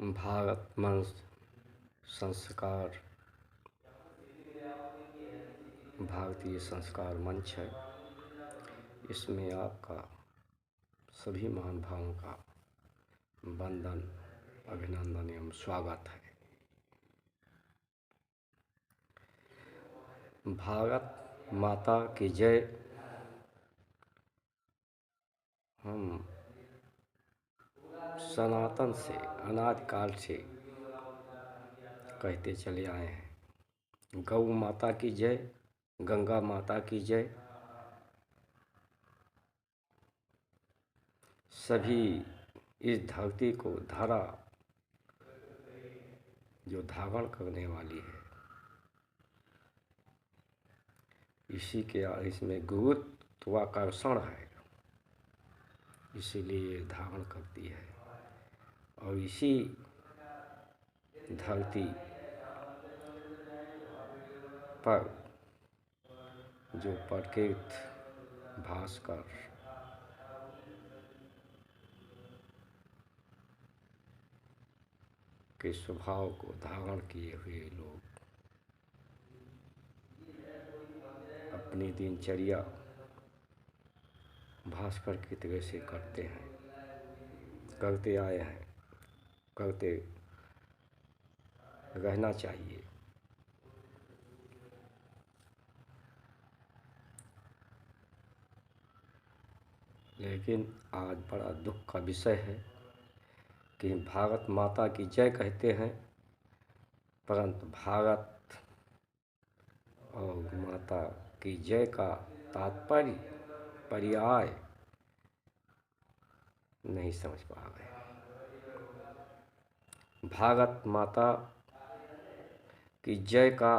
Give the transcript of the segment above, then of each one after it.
भारत मंच संस्कार भारतीय संस्कार मंच है। इसमें आपका सभी महानुभावों का वंदन, अभिनंदन एवं स्वागत है। भारत माता की जय। हम सनातन से अनादिकाल से कहते चले आए हैं। गौ माता की जय, गंगा माता की जय। सभी इस धरती को धरा जो धारण करने वाली है, इसी के इसमें गुरुत्वाकर्षण है, इसीलिए धारण करती है। और इसी धरती पर जो प्रकृत भास्कर के स्वभाव को धारण किए हुए लोग अपनी दिनचर्या भास्कर की तरह से करते हैं, करते आए हैं, करते रहना चाहिए। लेकिन आज बड़ा दुख का विषय है कि भारत माता की जय कहते हैं, परंतु भारत और माता की जय का तात्पर्य पर्याय नहीं समझ पा रहे। भारत माता की जय का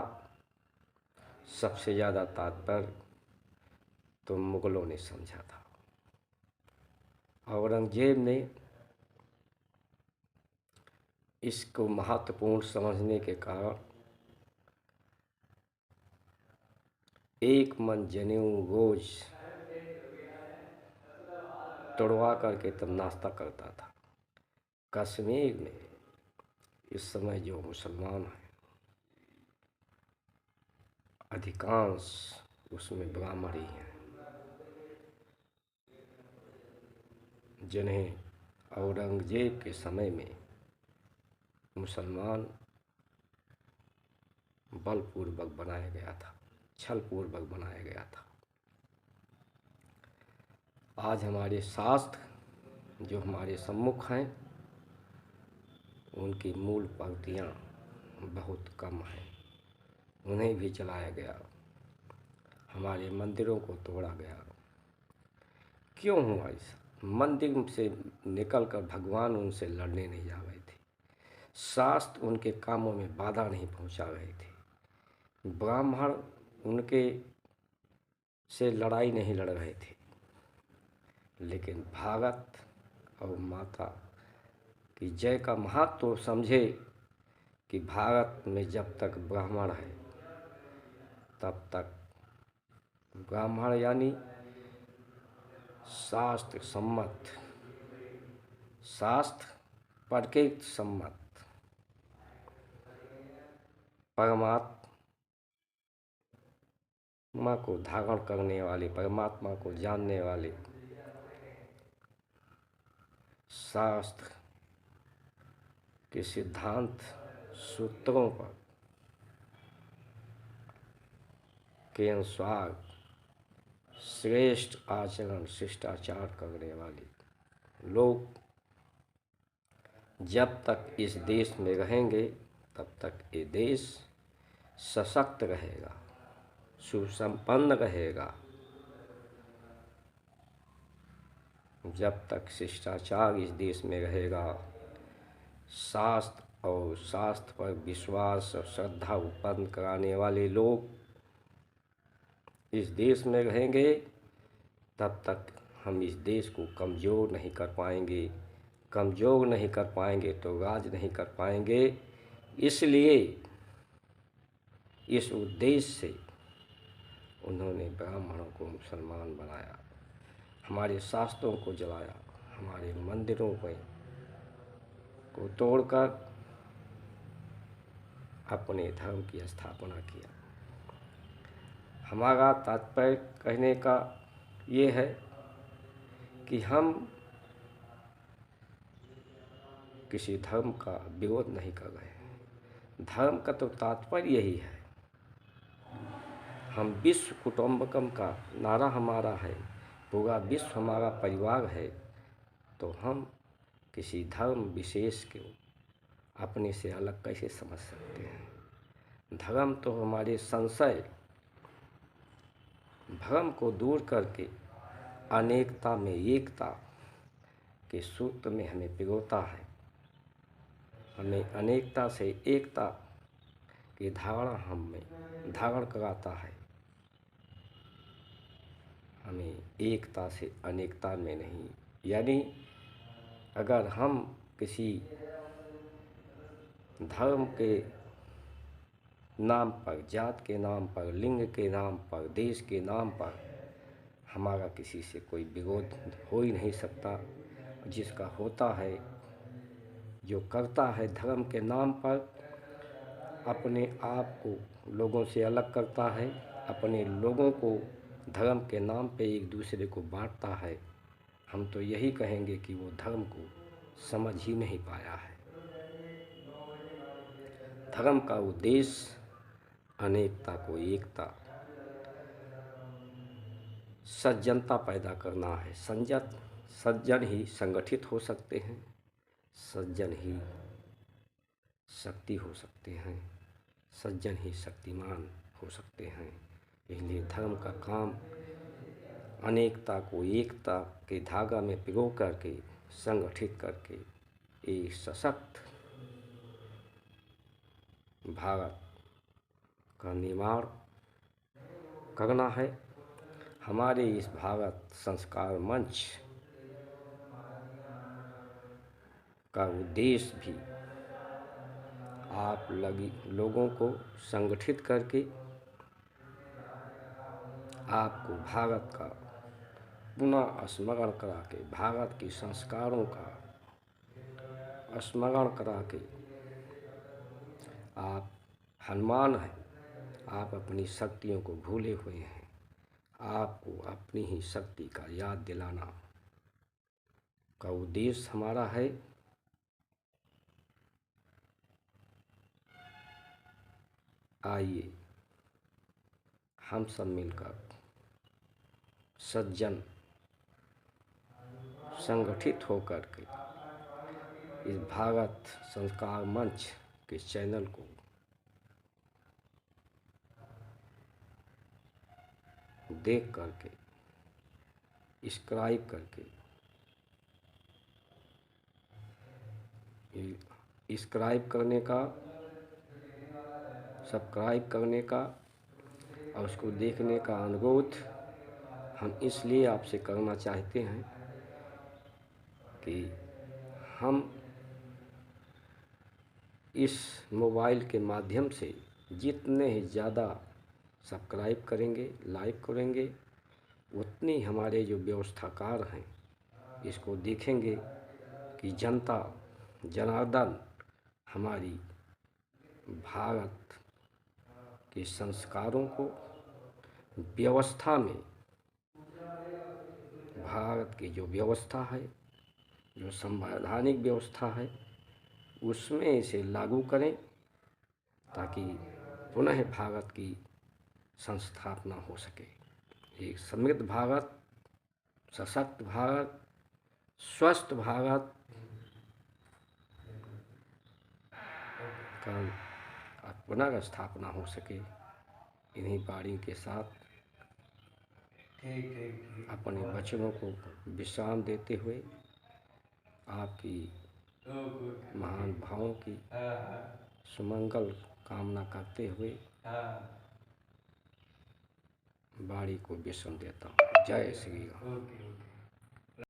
सबसे ज़्यादा तात्पर्य तो मुगलों ने समझा था। औरंगजेब ने इसको महत्वपूर्ण समझने के कारण एक मन जनेऊ रोज तोड़वा करके तब नाश्ता करता था। कश्मीर में इस समय जो मुसलमान हैं, अधिकांश उसमें ब्राह्मण ही हैं, जिन्हें औरंगजेब के समय में मुसलमान बलपूर्वक बनाया गया था, छलपूर्वक बनाया गया था। आज हमारे शास्त्र जो हमारे सम्मुख हैं, उनकी मूल पंक्तियाँ बहुत कम हैं, उन्हें भी जलाया गया, हमारे मंदिरों को तोड़ा गया। क्यों हुआ ऐसा? मंदिर से निकलकर भगवान उनसे लड़ने नहीं जा रहे थे, शास्त्र उनके कामों में बाधा नहीं पहुंचा रहे थे, ब्राह्मण उनके से लड़ाई नहीं लड़ रहे थे। लेकिन भारत और माता की जय का महत्व तो समझे कि भारत में जब तक ब्राह्मण है तब तक ब्राह्मण यानी शास्त्र सम्मत, शास्त्र प्रकृत सम्मत परमात्मा को धारण करने वाले, परमात्मा को जानने वाले, शास्त्र के सिद्धांत सूत्रों पर के अनुसार श्रेष्ठ आचरण शिष्टाचार करने वाले लोग जब तक इस देश में रहेंगे तब तक ये देश सशक्त रहेगा, सुसंपन्न रहेगा। जब तक शिष्टाचार इस देश में रहेगा, शास्त्र और शास्त्र पर विश्वास और श्रद्धा उत्पन्न कराने वाले लोग इस देश में रहेंगे, तब तक हम इस देश को कमज़ोर नहीं कर पाएंगे। कमज़ोर नहीं कर पाएंगे तो राज नहीं कर पाएंगे। इसलिए इस उद्देश्य से उन्होंने ब्राह्मणों को मुसलमान बनाया, हमारे शास्त्रों को जलाया, हमारे मंदिरों में को तोड़कर अपने धर्म की स्थापना किया। हमारा तात्पर्य कहने का ये है कि हम किसी धर्म का विरोध नहीं कर रहे हैं। धर्म का तो तात्पर्य यही है। हम विश्व कुटुंबकम का नारा हमारा है, पूरा विश्व हमारा परिवार है, तो हम किसी धर्म विशेष को अपने से अलग कैसे समझ सकते हैं। धर्म तो हमारे संशय, भ्रम को दूर करके अनेकता में एकता के सूत्र में हमें पिरोता है। हमें अनेकता से एकता की धारणा हमें धारण कराता है। हमें एकता से अनेकता में नहीं, यानी अगर हम किसी धर्म के नाम पर, जात के नाम पर, लिंग के नाम पर, देश के नाम पर हमारा किसी से कोई विरोध हो ही नहीं सकता। जिसका होता है, जो करता है धर्म के नाम पर, अपने आप को लोगों से अलग करता है, अपने लोगों को धर्म के नाम पे एक दूसरे को बांटता है, हम तो यही कहेंगे कि वो धर्म को समझ ही नहीं पाया है। धर्म का उद्देश्य अनेकता को एकता, सज्जनता पैदा करना है। सज्जन ही संगठित हो सकते हैं, सज्जन ही शक्ति हो सकते हैं, सज्जन ही शक्तिमान हो सकते हैं। इसलिए धर्म का काम अनेकता को एकता के धागा में पिरो करके, संगठित करके एक सशक्त भारत का निर्माण करना है। हमारे इस भारत संस्कार मंच का उद्देश्य भी आप लोगों को संगठित करके आपको भारत का पुनः स्मरण करा के, भारत के संस्कारों का स्मरण करा के, आप हनुमान हैं, आप अपनी शक्तियों को भूले हुए हैं, आपको अपनी ही शक्ति का याद दिलाना का उद्देश्य हमारा है। आइए हम सब मिलकर सज्जन संगठित होकर के इस भारत संस्कार मंच के चैनल को देख करके, सब्सक्राइब करके, सब्सक्राइब करने का और उसको देखने का अनुरोध हम इसलिए आपसे करना चाहते हैं कि हम इस मोबाइल के माध्यम से जितने ही ज़्यादा सब्सक्राइब करेंगे, लाइक करेंगे, उतनी हमारे जो व्यवस्थाकार हैं इसको देखेंगे कि जनता जनार्दन हमारी भारत के संस्कारों को व्यवस्था में, भारत की जो व्यवस्था है, जो संवैधानिक व्यवस्था है, उसमें इसे लागू करें ताकि पुनः भारत की संस्थापना हो सके। एक समृद्ध भारत, सशक्त भारत, स्वस्थ भारत का पुनर्स्थापना हो सके। इन्हीं बाणी के साथ अपने वचनों को विश्राम देते हुए, आपकी महान भावों की सुमंगल कामना करते हुए वाणी को विश्राम देता हूँ। जय श्री राम।